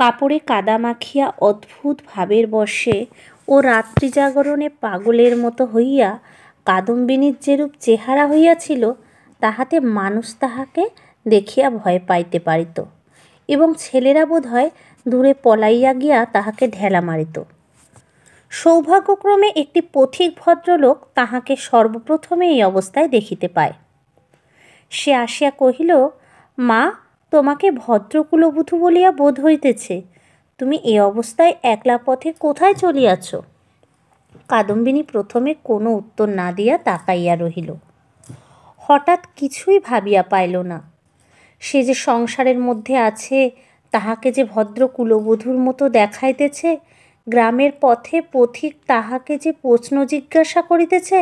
কাপড়ে কাদা মাখিয়া অদ্ভুত ভাবের বশে ও রাত্রি জাগরণে পাগলের মতো হইয়া কাদম্বিনীর যেরূপ চেহারা হইয়াছিল, তাহাতে মানুষ তাহাকে দেখিয়া ভয় পাইতে পারিত এবং ছেলেরা বোধ হয় দূরে পলাইয়া গিয়া তাহাকে ঢেলা মারিত। সৌভাগ্যক্রমে একটি পথিক ভদ্রলোক তাহাকে সর্বপ্রথমে এই অবস্থায় দেখিতে পায়। সে আসিয়া কহিল, মা, তোমাকে ভদ্রকুলবধূ বলিয়া বোধ হইতেছে। তুমি এ অবস্থায় একলা পথে কোথায় চলিয়াছ? কাদম্বিনী প্রথমে কোনো উত্তর না দিয়া তাকাইয়া রহিল। হঠাৎ কিছুই ভাবিয়া পাইল না। সে যে সংসারের মধ্যে আছে, তাহাকে যে ভদ্র কুলবধূর মতো দেখাইতেছে, গ্রামের পথে পথিক তাহাকে যে প্রশ্ন জিজ্ঞাসা করিতেছে,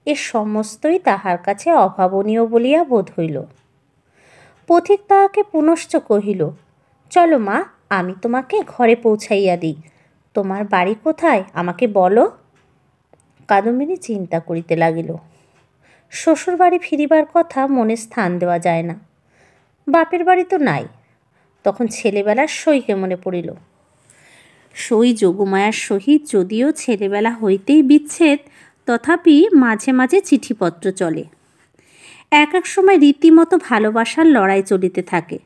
এ সমস্তই তাহার কাছে অভাবনীয় বলিয়া বোধ হইল। পথিক তাহাকে পুনশ্চ কহিল, চলো মা, আমি তোমাকে ঘরে পৌঁছাইয়া দিই। তোমার বাড়ি কোথায় আমাকে বলো। কাদম্বিনী চিন্তা করিতে লাগিল। শ্বশুর বাড়ি ফিরিবার কথা মনে স্থান দেওয়া যায় না। বাপের বাড়ি তো নাই। তখন ছেলেবেলার সইকে মনে পড়িল। সই যোগমায়ার সহিত যদিও ছেলেবেলা হইতেই বিচ্ছেদ, তথাপি মাঝে মাঝে চিঠিপত্র চলে। এক এক সময় রীতিমতো ভালোবাসার লড়াই চলিতে থাকে।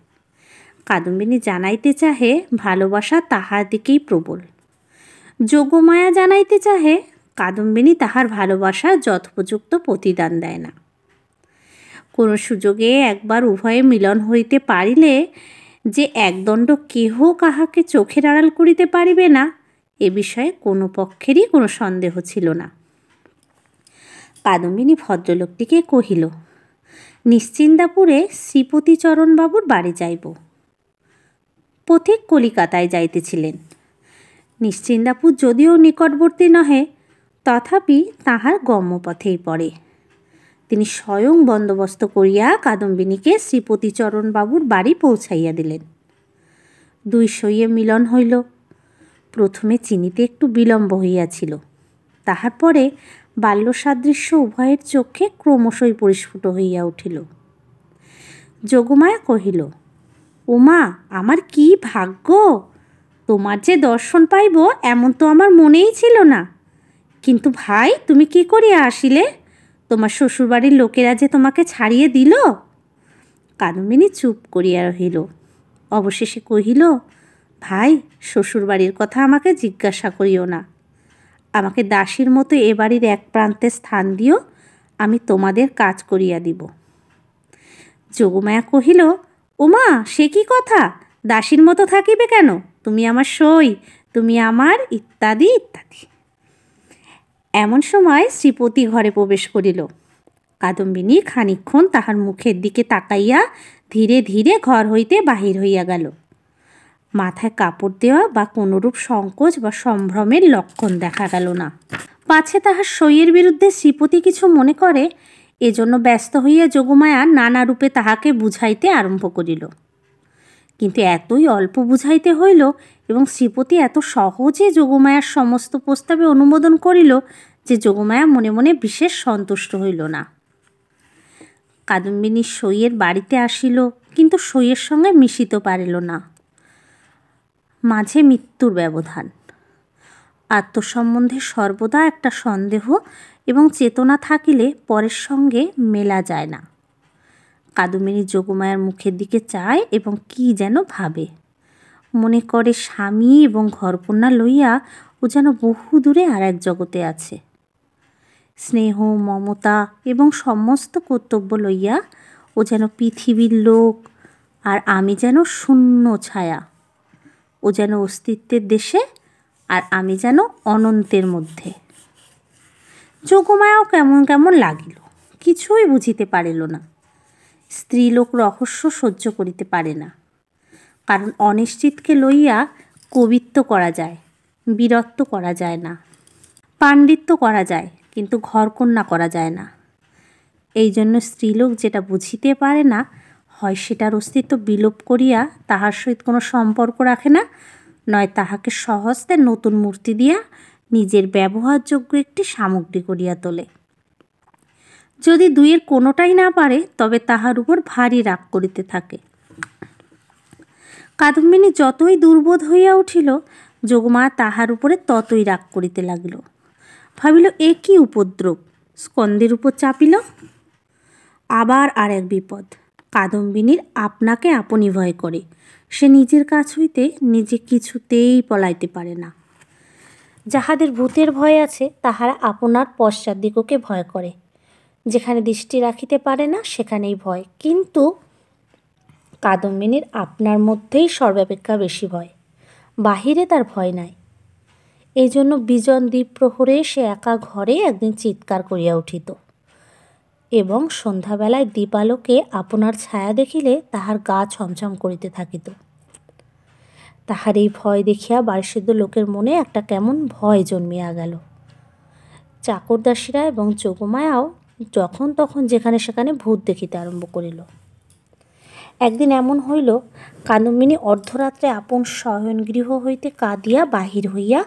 কাদম্বিনী জানাইতে চাহে ভালোবাসা তাহার দিকেই প্রবল। যোগমায়া জানাইতে চাহে কাদম্বিনী তাহার ভালোবাসার যথোপযুক্ত প্রতিদান দেয় না। কোনো সুযোগে একবার উভয়ে মিলন হইতে পারিলে যে একদণ্ড কেহ কাহাকে চোখের আড়াল করিতে পারিবে না, এ বিষয়ে কোনো পক্ষেরই কোনো সন্দেহ ছিল না। কাদম্বিনী ভদ্রলোকটিকে কহিল, নিশ্চিন্দাপুরে শ্রীপতিচরণবাবুর বাড়ি যাইব। পথিক কলিকাতায় যাইতেছিলেন। নিশ্চিন্দাপুর যদিও নিকটবর্তী নহে, তথাপি তাহার গম্যপথেই পড়ে। তিনি স্বয়ং বন্দোবস্ত করিয়া কাদম্বিনীকে শ্রীপতিচরণবাবুর বাড়ি পৌঁছাইয়া দিলেন। দুই সইয়ে মিলন হইল। প্রথমে চিনিতে একটু বিলম্ব হইয়াছিল, তাহার পরে বাল্যসাদৃশ্য উভয়ের চক্ষে ক্রমশই পরিস্ফুট হইয়া উঠিল। যোগমায়া কহিল, ওমা, আমার কি ভাগ্য! তোমার যে দর্শন পাইব এমন তো আমার মনেই ছিল না। কিন্তু ভাই, তুমি কি করিয়া আসিলে? তোমার শ্বশুরবাড়ির লোকেরা যে তোমাকে ছাড়িয়ে দিল। কাদম্বিনী চুপ করিয়া রহিল। অবশেষে কহিল, ভাই, শ্বশুরবাড়ির কথা আমাকে জিজ্ঞাসা করিও না। আমাকে দাসীর মতো এ বাড়ির এক প্রান্তে স্থান দিও, আমি তোমাদের কাজ করিয়া দিব। যোগমায়া কহিল, ওমা, সে কি কথা! দাসীর মতো থাকিবে কেন? তুমি আমার সই, তুমি আমার ইত্যাদি ইত্যাদি। এমন সময় শ্রীপতি ঘরে প্রবেশ করিল। কাদম্বিনী খানিকক্ষণ তাহার মুখের দিকে তাকাইয়া ধীরে ধীরে ঘর হইতে বাহির হইয়া গেল। মাথায় কাপড় দেওয়া বা কোনরূপ সংকোচ বা সম্ভ্রমের লক্ষণ দেখা গেল না। পাছে তাহার সইয়ের বিরুদ্ধে শ্রীপতি কিছু মনে করে, এজন্য ব্যস্ত হইয়া যোগমায়া নানা রূপে তাহাকে বুঝাইতে আরম্ভ করিল। কিন্তু এতই অল্প বুঝাইতে হইল এবং শ্রীপতি এত সহজে যোগমায়ার সমস্ত প্রস্তাবে অনুমোদন করিল যে যোগমায়া মনে মনে বিশেষ সন্তুষ্ট হইল না। কাদম্বিনী সইয়ের বাড়িতে আসিল, কিন্তু সইয়ের সঙ্গে মিশিতে পারিল না। মাঝে মৃত্যুর ব্যবধান। আত্মসম্বন্ধে সর্বদা একটা সন্দেহ এবং চেতনা থাকিলে পরের সঙ্গে মেলা যায় না। কাদম্বিনী যোগমায়ার মুখের দিকে চায় এবং কি যেন ভাবে। মনে করে স্বামী এবং ঘরকন্যা লইয়া ও যেন বহু দূরে আর এক জগতে আছে। স্নেহ, মমতা এবং সমস্ত কর্তব্য লইয়া ও যেন পৃথিবীর লোক, আর আমি যেন শূন্য ছায়া। ও যেন অস্তিত্বের দেশে, আর আমি যেন অনন্তের মধ্যে। যোগমায়াও কেমন কেমন লাগিল, কিছুই বুঝিতে পারিল না। স্ত্রীলোক রহস্য সহ্য করিতে পারে না, কারণ অনিশ্চিতকে লইয়া কবিত্ব করা যায়, বীরত্ব করা যায় না। পাণ্ডিত্য করা যায়, কিন্তু ঘরকন্যা করা যায় না। এই জন্য স্ত্রীলোক যেটা বুঝিতে পারে না, হয় সেটার অস্তিত্ব বিলোপ করিয়া তাহার সহিত কোনো সম্পর্ক রাখে না, নয় তাহাকে স্বহস্তে নতুন মূর্তি দিয়া নিজের ব্যবহারযোগ্য একটি সামগ্রী করিয়া তোলে। যদি দুইয়ের কোনোটাই না পারে, তবে তাহার উপর ভারী রাগ করিতে থাকে। কাদম্বিনী যতই দুর্বোধ হইয়া উঠিল, যোগমায়া তাহার উপরে ততই রাগ করিতে লাগিল। ভাবিল, এ কি উপদ্রব, স্কন্দের উপর চাপিল। আবার আর এক বিপদ। কাদম্বিনীর আপনাকে আপনি ভয় করে। সে নিজের কাছ হইতে নিজে কিছুতেই পলাইতে পারে না। যাহাদের ভূতের ভয় আছে তাহারা আপনার পশ্চাৎ দিগকে ভয় করে। যেখানে দৃষ্টি রাখিতে পারে না সেখানেই ভয়। কিন্তু কাদম্বিনীর আপনার মধ্যেই সর্বাপেক্ষা বেশি ভয়, বাহিরে তার ভয় নাই। এই জন্য বিজন দ্বীপ প্রহরে সে একা ঘরে একদিন চিৎকার করিয়া উঠিত এবং সন্ধ্যাবেলায় দীপালোকে আপনার ছায়া দেখিলে তাহার গা ছমছম করিতে থাকিত। তাহার এই ভয় দেখিয়া বাড়িসুদ্ধ লোকের মনে একটা কেমন ভয় জন্মিয়া গেল। চাকরদাসীরা এবং যোগমায়াও যখন তখন যেখানে সেখানে ভূত দেখিতে আরম্ভ করিল। একদিন এমন হইল, কাদম্বিনী অর্ধরাত্রে আপন শয়নগৃহ হইতে কাঁদিয়া বাহির হইয়া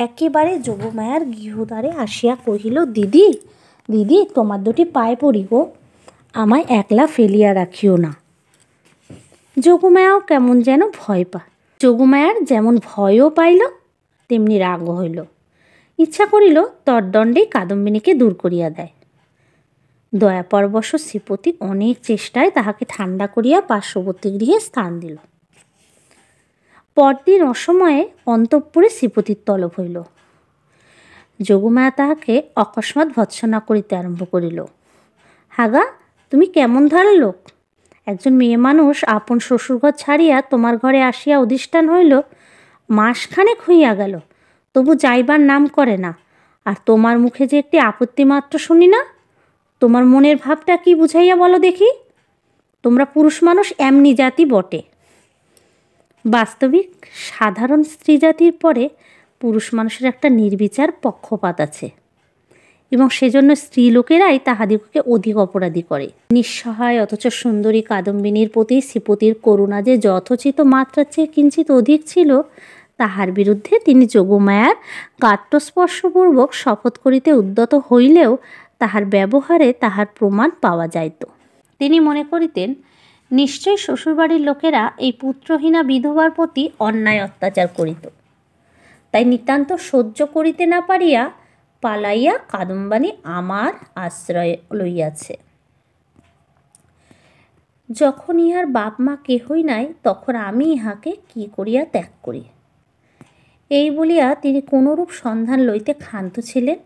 একেবারে যোগমায়ার গৃহদ্বারে আসিয়া কহিল, দিদি দিদি, তোমার দুটি পায়ে পড়ি গো, আমায় একলা ফেলিয়া রাখিও না। যোগমায়াও কেমন যেন ভয় পায়। যোগমায়ার যেমন ভয়ও পাইল তেমনি রাগও হইল। ইচ্ছা করিল তদ্দণ্ডেই কাদম্বিনীকে দূর করিয়া দেয়। দয়াপরবশ শ্রীপতি অনেক চেষ্টায় তাহাকে ঠান্ডা করিয়া পার্শ্ববর্তী গৃহে স্থান দিল। পরদিন অসময়ে অন্তঃপুরে শ্রীপতির তলব হইল। যোগমায়া তাহাকে অকস্মাৎ ভৎসনা করিতে আরম্ভ করিল। হাগা, তুমি কেমন ধারার লোক? একজন মেয়ে মানুষ আপন শ্বশুরঘর ছাড়িয়া তোমার ঘরে আসিয়া অধিষ্ঠান হইল, মাসখানেক হইয়া গেল, তবু যাইবার নাম করে না। আর তোমার মুখে যে একটি আপত্তি মাত্র শুনি না। তোমার মনের ভাবটা কি বুঝাইয়া বলো দেখি। তোমরা পুরুষ মানুষ এমনি জাতি বটে। বাস্তবিক সাধারণ স্ত্রী জাতির পরে পুরুষ মানুষের একটা নির্বিচার পক্ষপাত আছে এবং সেজন্য স্ত্রী লোকেরাই তাহাদিগকে অধিক অপরাধী করে। নিঃসহায় অথচ সুন্দরী কাদম্বিনীর প্রতি শ্রীপতির করুণা যে যথোচিত মাত্রার চেয়ে কিঞ্চিত অধিক ছিল, তাহার বিরুদ্ধে তিনি যোগমায়ার কাট্যস্পর্শপূর্বক শপথ করিতে উদ্যত হইলেও তাহার ব্যবহারে তাহার প্রমাণ পাওয়া যাইত। তিনি মনে করিতেন, নিশ্চয়ই শ্বশুরবাড়ির লোকেরা এই পুত্রহীনা বিধবার প্রতি অন্যায় অত্যাচার করিত। তাই নিতান্ত সহ্য করিতে না পারিয়া পালাইয়া কাদম্বিনী আমার আশ্রয় লইয়াছে। যখন ইহার বাপ মা কেহই নাই, তখন আমি ইহাকে কি করিয়া ত্যাগ করি। এই বলিয়া তিনি কোনরূপ সন্ধান লইতে ক্ষান্ত ছিলেন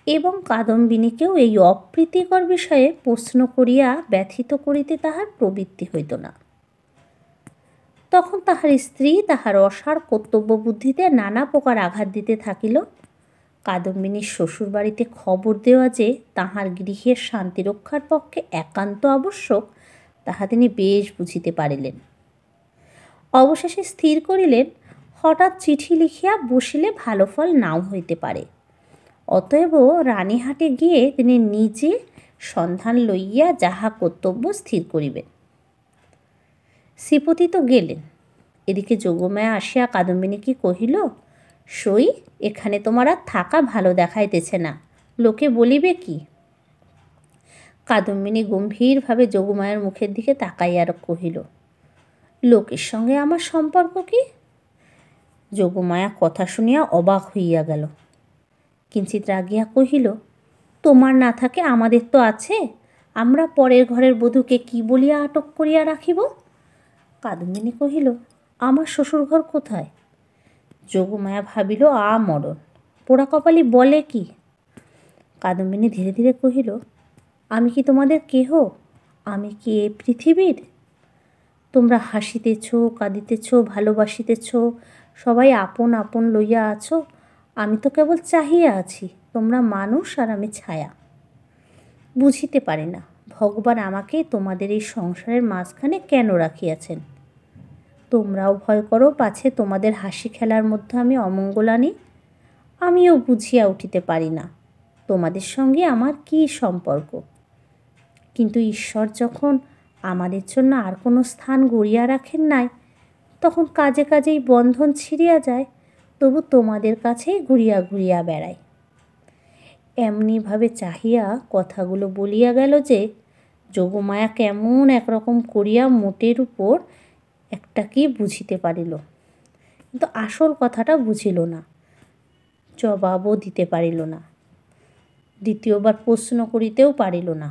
এবং কাদম্বিনীকেও এই অপ্রীতিকর বিষয়ে প্রশ্ন করিয়া ব্যথিত করিতে তাহার প্রবৃত্তি হইত না। তখন তাহার স্ত্রী তাহার অসার কর্তব্য বুদ্ধিতে নানা প্রকার আঘাত দিতে থাকিল। কাদম্বিনীর শ্বশুরবাড়িতে খবর দেওয়া যে তাহার গৃহের শান্তি রক্ষার পক্ষে একান্ত আবশ্যক, তাহা তিনি বেশ বুঝিতে পারিলেন। অবশেষে স্থির করিলেন, হঠাৎ চিঠি লিখিয়া বসিলে ভালো ফল নাও হইতে পারে। অতএব রানীহাটে গিয়ে তিনি নিজে সন্ধান লইয়া যাহা কর্তব্য স্থির করিবেন। শ্রীপতি তো গেলেন। এদিকে যোগমায়া আসিয়া কাদম্বিনীকে কহিল, সই, এখানে তোমার আর থাকা ভালো দেখাইতেছে না, লোকে বলিবে কি? কাদম্বিনী গম্ভীরভাবে যোগমায়ার মুখের দিকে তাকাইয়া কহিল, লোকের সঙ্গে আমার সম্পর্ক কি? যোগমায়া কথা শুনিয়া অবাক হইয়া গেল। কিঞ্চিত রাগিয়া কহিল, তোমার না থাকে আমাদের তো আছে। আমরা পরের ঘরের বধূকে কি বলিয়া আটক করিয়া রাখিব? কাদম্বিনী কহিল, আমার শ্বশুরঘর কোথায়? যোগমায়া ভাবিল, মরণ, পোড়া কপালি বলে কি? কাদম্বিনী ধীরে ধীরে কহিল, আমি কি তোমাদের কেহ? আমি কি এ পৃথিবীর? তোমরা হাসিতেছ, কাঁদিতেছ, ভালোবাসিতেছ, সবাই আপন আপন লইয়া আছো। আমি তো কেবল চাহিয়া আছি। তোমরা মানুষ আর আমি ছায়া। বুঝিতে পারি না ভগবান আমাকে তোমাদের এই সংসারের মাঝখানে কেন রাখিয়াছেন। তোমরাও ভয় করো পাছে তোমাদের হাসি খেলার মধ্যে আমি অমঙ্গল আনি। আমিও বুঝিয়া উঠিতে পারি না তোমাদের সঙ্গে আমার কী সম্পর্ক। কিন্তু ঈশ্বর যখন আমাদের জন্য আর কোনো স্থান গড়িয়া রাখেন নাই, তখন কাজে কাজেই বন্ধন ছিঁড়িয়া যায়, তবু তোমাদের কাছেই ঘুরিয়া ঘুরিয়া বেড়াই। এমনিভাবে চাহিয়া কথাগুলো বলিয়া গেল যে যোগমায়া কেমন একরকম করিয়া মোটের উপর একটা কি বুঝিতে পারিল, কিন্তু আসল কথাটা বুঝিল না, জবাবও দিতে পারিল না, দ্বিতীয়বার প্রশ্ন করিতেও পারিল না।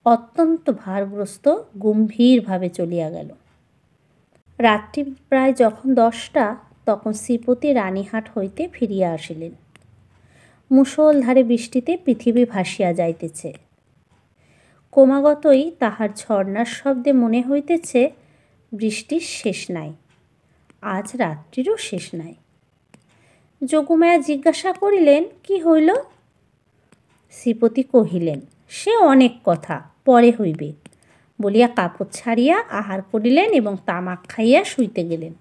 অত্যন্ত ভারগ্রস্ত গম্ভীরভাবে চলিয়া গেল। রাত্রি প্রায় যখন 10টা, তখন শ্রীপতি রানীহাট হইতে ফিরিয়া আসিলেন। মুষলধারে বৃষ্টিতে পৃথিবী ভাসিয়া যাইতেছে। ক্রমাগতই তাহার ঝর্ণার শব্দে মনে হইতেছে বৃষ্টির শেষ নাই, আজ রাত্রিরও শেষ নাই। যোগমায়া জিজ্ঞাসা করিলেন, কি হইল? শ্রীপতি কহিলেন, সে অনেক কথা, পরে হইবে বলিয়া কাপড় ছাড়িয়া আহার করিলেন এবং তামাক খাইয়া শুইতে গেলেন।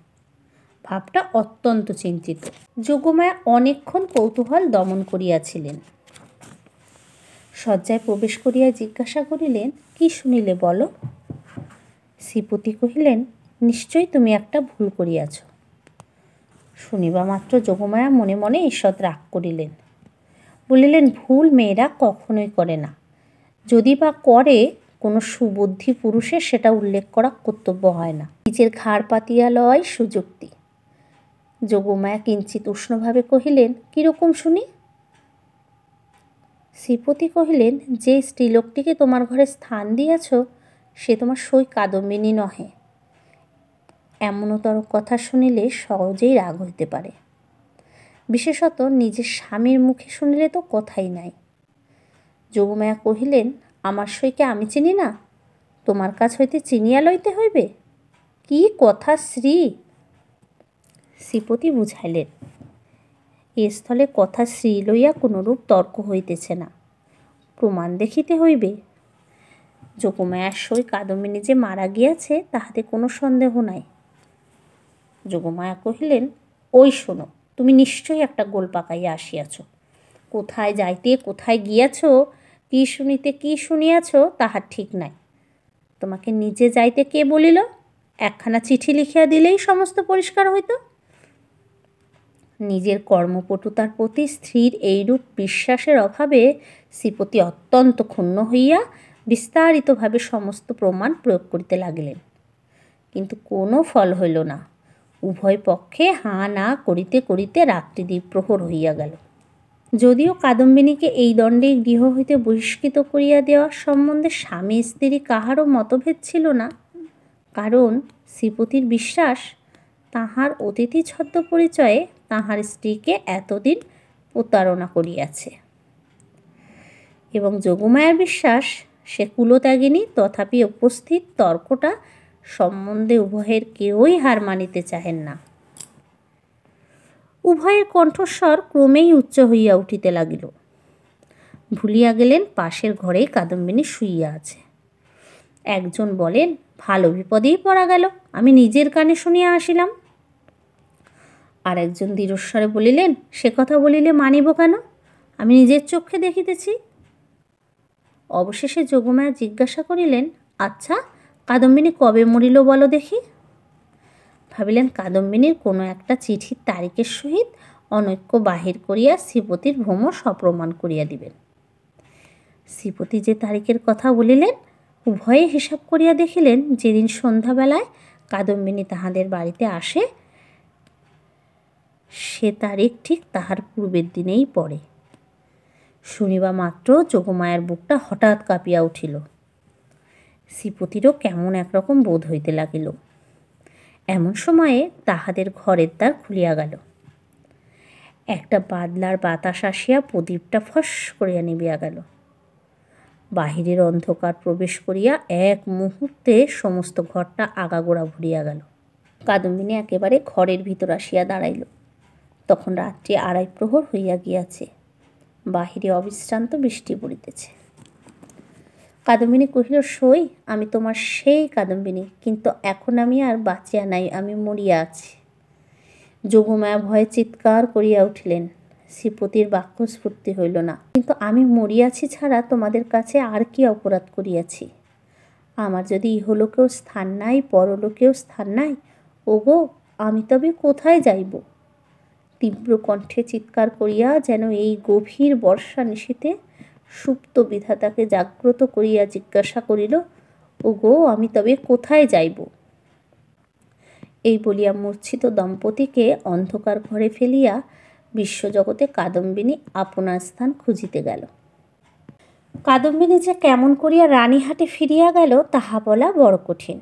ভাবটা অত্যন্ত চিন্তিত। যোগমায়া অনেকক্ষণ কৌতূহল দমন করিয়াছিলেন। শয্যায় প্রবেশ করিয়া জিজ্ঞাসা করিলেন, কি শুনিলে বলো? শ্রীপতি কহিলেন, নিশ্চয়ই তুমি একটা ভুল করিয়াছ। শুনিবা মাত্র যোগমায়া মনে মনে ঈষৎ রাগ করিলেন। বলিলেন, ভুল মেয়েরা কখনোই করে না, যদি বা করে কোনো সুবুদ্ধি পুরুষের সেটা উল্লেখ করা কর্তব্য হয় না। নিজের ঘাড় পাতিয়া লওয়াই সুযুক্তি। যোগমায়া কিঞ্চিত উষ্ণভাবে কহিলেন, কীরকম শুনি? শ্রীপতি কহিলেন, যে স্ত্রীলোকটিকে তোমার ঘরে স্থান দিয়াছ সে তোমার সই কাদম্বিনী নহে। এমনতর কথা শুনিলে সহজেই রাগ হইতে পারে, বিশেষত নিজের স্বামীর মুখে শুনিলে তো কথাই নাই। যোগমায়া কহিলেন, আমার সইকে আমি চিনি না, তোমার কাছ হইতে চিনিয়া লইতে হইবে? কি কথা শ্রী! শ্রীপতি বুঝাইলেন, এ স্থলে কথা শ্রী লইয়া কোনরূপ তর্ক হইতেছে না, প্রমাণ দেখিতে হইবে। যোগমায়ার সই কাদম্বিনী যে মারা গিয়াছে তাহাতে কোনো সন্দেহ নাই। যোগমায়া কহিলেন, ওই শোনো, তুমি নিশ্চয়ই একটা গোল পাকাইয়া আসিয়াছ। কোথায় যাইতে কোথায় গিয়াছ, কি শুনিতে কি শুনিয়াছ তাহার ঠিক নাই। তোমাকে নিজে যাইতে কে বলিল? একখানা চিঠি লিখিয়া দিলেই সমস্ত পরিষ্কার হইত। নিজের কর্মপটুতার প্রতি স্ত্রীর এইরূপ বিশ্বাসের অভাবে শ্রীপতি অত্যন্ত ক্ষুণ্ণ হইয়া বিস্তারিতভাবে সমস্ত প্রমাণ প্রয়োগ করিতে লাগিলেন, কিন্তু কোনো ফল হইল না। উভয় পক্ষে হাঁ না করিতে করিতে রাত্রি দ্বিপ্রহর হইয়া গেল। যদিও কাদম্বিনীকে এই দণ্ডে গৃহ হইতে বহিষ্কৃত করিয়া দেওয়ার সম্বন্ধে স্বামী স্ত্রী কাহারও মতভেদ ছিল না, কারণ শ্রীপতির বিশ্বাস তাহার অতিথি ছদ্ম পরিচয়ে তাহার স্ত্রীকে এতদিন প্রতারণা করিয়াছে, এবং যোগমায়ার বিশ্বাস সে কুলত্যাগিনী, তথাপি উপস্থিত তর্কটা সম্বন্ধে উভয়ের কেউই হার মানিতে চাহেন না। উভয়ের কণ্ঠস্বর ক্রমেই উচ্চ হইয়া উঠিতে লাগিল। ভুলিয়া গেলেন পাশের ঘরেই কাদম্বিনী শুইয়া আছে। একজন বলেন, ভালো বিপদেই পড়া গেল, আমি নিজের কানে শুনিয়া আসিলাম। আর একজন দৃঢ়স্বরে বলিলেন, সে কথা বলিলে মানিব কেন, আমি নিজের চক্ষে দেখিতেছি। অবশেষে যোগমায়া জিজ্ঞাসা করিলেন, আচ্ছা, কাদম্বিনী কবে মরিল বলো দেখি। ভাবিলেন কাদম্বিনীর কোনো একটা চিঠির তারিখের সহিত অনৈক্য বাহির করিয়া শ্রীপতির ভ্রম সপ্রমাণ করিয়া দিবেন। শ্রীপতি যে তারিখের কথা বলিলেন, উভয়ে হিসাব করিয়া দেখিলেন যেদিন সন্ধ্যাবেলায় কাদম্বিনী তাহাদের বাড়িতে আসে সে তারিখ ঠিক তাহার পূর্বের দিনেই পড়ে। শুনিবা মাত্র যোগমায়ার বুকটা হঠাৎ কাঁপিয়া উঠিল। শ্রীপতিরও কেমন একরকম বোধ হইতে লাগিল। এমন সময়ে তাহাদের ঘরের দ্বার খুলিয়া গেল। একটা বাদলার বাতাস আসিয়া প্রদীপটা ফস করিয়া নিবিয়া গেল। বাহিরের অন্ধকার প্রবেশ করিয়া এক মুহূর্তে সমস্ত ঘরটা আগাগোড়া ভরিয়া গেল। কাদম্বিনী একেবারে ঘরের ভিতর আসিয়া দাঁড়াইল। তখন রাত্রি 2:30 প্রহর হইয়া গিয়াছে। বাহিরে অবিশ্রান্ত বৃষ্টি পড়িতেছে। কাদম্বিনী কহিল, সই, আমি তোমার সেই কাদম্বিনী, কিন্তু এখন আমি আর বাঁচিয়া নাই, আমি মরিয়া আছি। যোগমায়া ভয়ে চিৎকার করিয়া উঠিলেন। শ্রীপতির বাক্যস্ফূর্তি হইল না। কিন্তু আমি মরিয়াছি ছাড়া তোমাদের কাছে আর কি অপরাধ করিয়াছি? আমার যদি ইহলোকেও স্থান নাই, পরলোকেও স্থান নাই, ওগো, আমি তবে কোথায় যাইব? তীব্র কণ্ঠে চিৎকার করিয়া যেন এই গভীর বর্ষা নিশীথে সুপ্ত বিধাতাকে জাগ্রত করিয়া জিজ্ঞাসা করিল, ওগো, আমি তবে কোথায় যাইব? এই বলিয়া মূর্ছিত দম্পতিকে অন্ধকার ঘরে ফেলিয়া বিশ্বজগতে কাদম্বিনী আপনার স্থান খুঁজিতে গেল। কাদম্বিনী যে কেমন করিয়া রানীহাটে ফিরিয়া গেল তাহা বলা বড় কঠিন।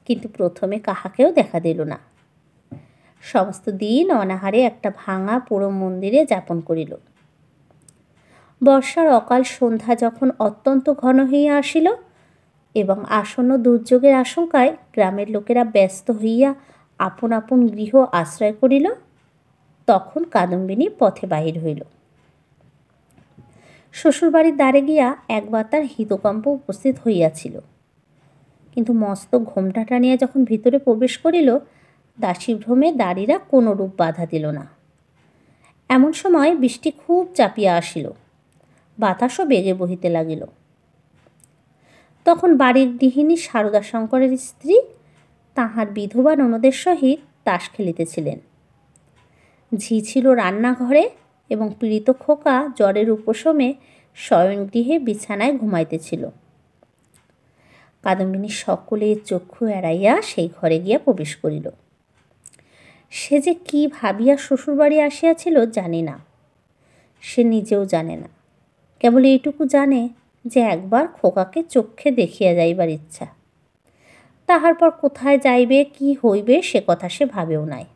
কিন্তু প্রথমে কাহাকেও দেখা দিল না। সমস্ত দিন অনাহারে একটা ভাঙা পুরো মন্দিরে যাপন করিল। বর্ষার অকাল সন্ধ্যা যখন অত্যন্ত ঘন হইয়া আসিল এবং আসন্ন দুর্যোগের আশঙ্কায় গ্রামের লোকেরা ব্যস্ত হইয়া আপন আপন গৃহ আশ্রয় করিল, তখন কাদম্বিনী পথে বাহির হইল। শ্বশুরবাড়ির দ্বারে গিয়া একবার তার হিতকম্প উপস্থিত হইয়াছিল, কিন্তু মস্ত ঘোমটা টানিয়া যখন ভিতরে প্রবেশ করিল, দাসীভ্রমে দাড়িরা কোনরূপ বাধা দিল না। এমন সময় বৃষ্টি খুব চাপিয়া আসিল, বাতাসও বেগে বহিতে লাগিল। তখন বাড়ির গৃহিণী শারদাশঙ্করের স্ত্রী তাহার বিধবা ননদের সহিত তাস খেলিতেছিলেন। ঝি ছিল রান্নাঘরে এবং পীড়িত খোকা জ্বরের উপশমে শয়নগৃহে বিছানায় ঘুমাইতেছিল। কাদম্বিনী সকলের চক্ষু এড়াইয়া সেই ঘরে গিয়া প্রবেশ করিল। সে যে কি ভাবিয়া শ্বশুরবাড়ি আসিয়াছিল জানি না, সে নিজেও জানে না। কেবল এইটুকু জানে যে একবার খোকাকে চক্ষে দেখিয়া যাইবার ইচ্ছা। তাহার পর কোথায় যাইবে, কি হইবে সে কথা সে ভাবেও নাই।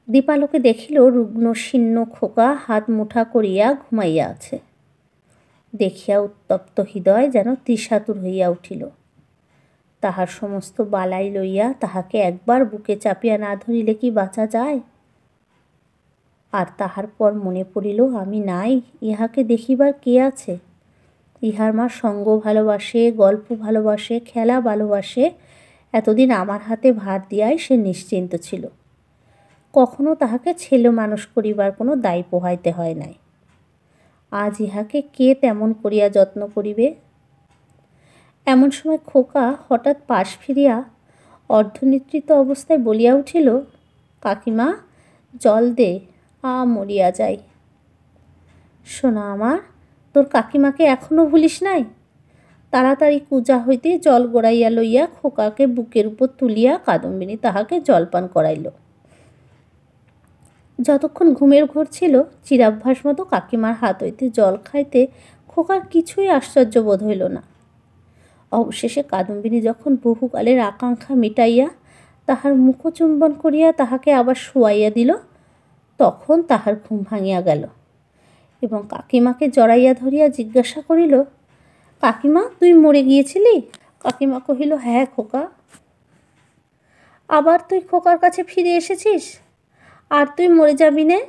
দীপালোকে দেখিল রুগ্ন শীর্ণ খোকা হাত মুঠা করিয়া ঘুমাইয়া আছে। দেখিয়া উত্তপ্ত হৃদয় যেন তৃষাতুর হইয়া উঠিল। তাহার সমস্ত বালাই লইয়া তাহাকে একবার বুকে চাপিয়া না ধরিলে কি বাঁচা যায়? আর তাহার পর মনে পড়িল, আমি নাই, ইহাকে দেখিবার কে আছে? ইহার মা সঙ্গ ভালোবাসে, গল্প ভালোবাসে, খেলা ভালোবাসে। এতদিন আমার হাতে ভাত দিয়াই সে নিশ্চিন্ত ছিল। কখনো তাহাকে ছেলে মানুষ করিবার কোনো দায় পোহাইতে হয় নাই। আজ ইহাকে কে তেমন করিয়া যত্ন করিবে? এমন সময় খোকা হঠাৎ পাশ ফিরিয়া অর্ধনিদ্রিত অবস্থায় বলিয়া উঠিল, কাকিমা জল দে, মরিয়া যাই। শোনা আমার, তোর কাকিমাকে এখনো ভুলিস নাই? তাড়াতাড়ি কুজা হইতে জল গড়াইয়া লইয়া খোকাকে বুকের উপর তুলিয়া কাদম্বিনী তাহাকে জলপান করাইল। যতক্ষণ ঘুমের ঘোর ছিল, চিরাভ্যাস মতো কাকিমার হাত হইতে জল খাইতে খোকার কিছুই আশ্চর্য বোধ হইল না। অবশেষে কাদম্বিনী যখন বহুকালের আকাঙ্ক্ষা মিটাইয়া তাহার মুখচুম্বন করিয়া তাহাকে আবার শুয়াইয়া দিল, তখন তাহার ঘুম ভাঙিয়া গেল এবং কাকিমাকে জড়াইয়া ধরিয়া জিজ্ঞাসা করিল, কাকিমা তুই মরে গিয়েছিলি? কাকিমা কহিল, হ্যাঁ খোকা। আবার তুই খোকার কাছে ফিরে এসেছিস? আর তুই মরে যাবি নে?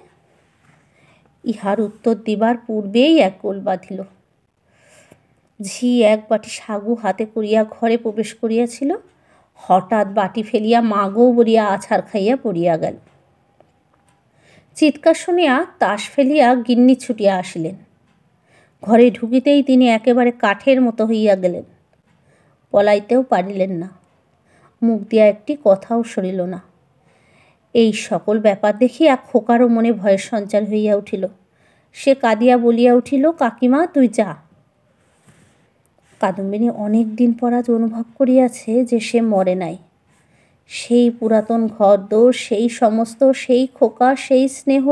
ইহার উত্তর দিবার পূর্বেই এক গোল বাঁধিল। ঝি এক বাটি সাগু হাতে করিয়া ঘরে প্রবেশ করিয়াছিল। হঠাৎ বাটি ফেলিয়া মাগো বলিয়া আছাড় খাইয়া পড়িয়া গেল। চিৎকার শুনিয়া তাস ফেলিয়া গিন্নি ছুটিয়া আসিলেন। ঘরে ঢুকিতেই তিনি একেবারে কাঠের মতো হইয়া গেলেন। পলাইতেও পারিলেন না, মুখ দিয়া একটি কথাও সরিল না। এই সকল ব্যাপার দেখিয়া খোকারও মনে ভয়ের সঞ্চার হইয়া উঠিল। সে কাঁদিয়া বলিয়া উঠিল, কাকিমা তুই যা। কাদম্বিনী অনেক দিন পর আজ অনুভব করিয়াছে যে সে মরে নাই। সেই পুরাতন ঘরদোর, সেই সমস্ত, সেই খোকা, সেই স্নেহ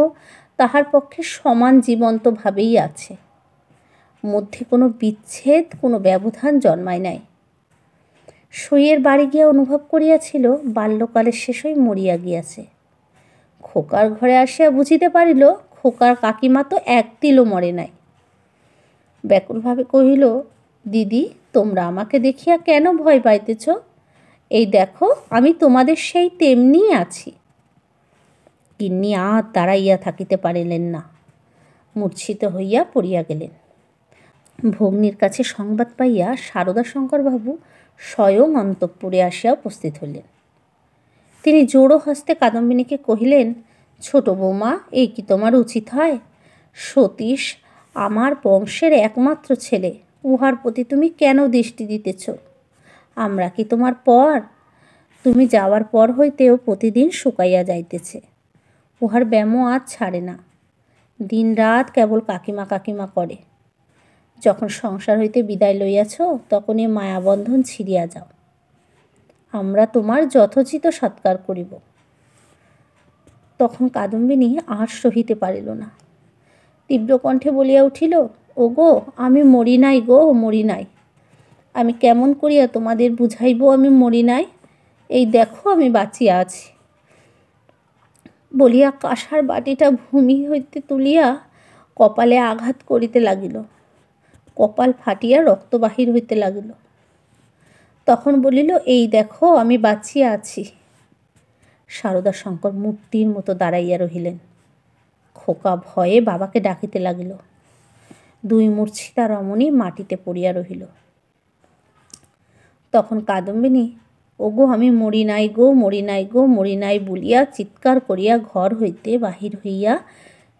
তাহার পক্ষে সমান জীবন্তভাবেই আছে। মধ্যে কোনো বিচ্ছেদ, কোনো ব্যবধান জন্মায় নাই। সইয়ের বাড়ি গিয়া অনুভব করিয়াছিল বাল্যকালের শেষই মরিয়া গিয়াছে। খোকার ঘরে আসিয়া বুঝিতে পারিল খোকার কাকিমা তো এক তিলও মরে নাই। ব্যাকুলভাবে কহিল, দিদি তোমরা আমাকে দেখিয়া কেন ভয় পাইতেছ? এই দেখো আমি তোমাদের সেই তেমনি আছি। গিন্নি আর দাঁড়াইয়া থাকিতে পারিলেন না, মূর্ছিত হইয়া পড়িয়া গেলেন। ভগ্নীর কাছে সংবাদ পাইয়া শারদাশঙ্করবাবু স্বয়ং অন্তঃপুরে আসিয়া উপস্থিত হইলেন। তিনি জোড়ো হস্তে কাদম্বিনীকে কহিলেন, ছোট বৌমা, এই কি তোমার উচিত হয়? সতীশ আমার বংশের একমাত্র ছেলে, উহার প্রতি তুমি কেন দৃষ্টি দিতেছ? আমরা কি তোমার পর? তুমি যাওয়ার পর হইতেও প্রতিদিন শুকাইয়া যাইতেছে। উহার ব্যামো আজ ছাড়ে না। দিন রাত কেবল কাকিমা কাকিমা করে। যখন সংসার হইতে বিদায় লইয়াছ তখন এ মায়াবন্ধন ছিঁড়িয়া যাও। আমরা তোমার যথোচিত সৎকার করিব। তখন কাদম্বিনী আর সহিতে পারিল না, তীব্র কণ্ঠে বলিয়া উঠিল, ওগো আমি মরি নাই গো, মরি নাই। আমি কেমন করিয়া তোমাদের বুঝাইব আমি মরি নাই? এই দেখো আমি বাঁচিয়া আছি। বলিয়া কাঁসার বাটিটা ভূমি হইতে তুলিয়া কপালে আঘাত করিতে লাগিল। কপাল ফাটিয়া রক্ত বাহির হইতে লাগিল। তখন বলিল, এই দেখো আমি বাঁচিয়া আছি। সারদা শঙ্কর মূর্তির মতো দাঁড়াইয়া রহিলেন। খোকা ভয়ে বাবাকে ডাকিতে লাগিল। দুই মূর্ছিতা রমণী মাটিতে পড়িয়া রহিল। তখন কাদম্বিনী, ওগো আমি মরি নাই গো, মরি নাই গো, মরি নাই বলিয়া চিৎকার করিয়া ঘর হইতে বাহির হইয়া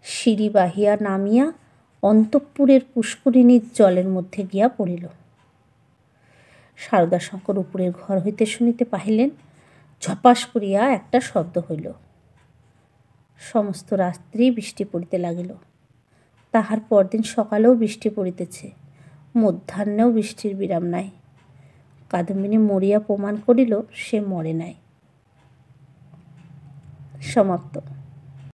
সিঁড়ি বাহিয়া নামিয়া অন্তঃপুরের পুষ্করিণীর জলের মধ্যে গিয়া পড়িল। সারদা শঙ্কর উপরের ঘর হইতে শুনিতে পাহিলেন, ঝপাস করিয়া একটা শব্দ হইল। সমস্ত রাত্রি বৃষ্টি পড়িতে লাগিল। তাহার পরদিন সকালেও বৃষ্টি পড়িতেছে, মধ্যাহ্নেও বৃষ্টির বিরাম নাই। কাদম্বিনী মরিয়া প্রমাণ করিল সে মরে নাই। সমাপ্ত।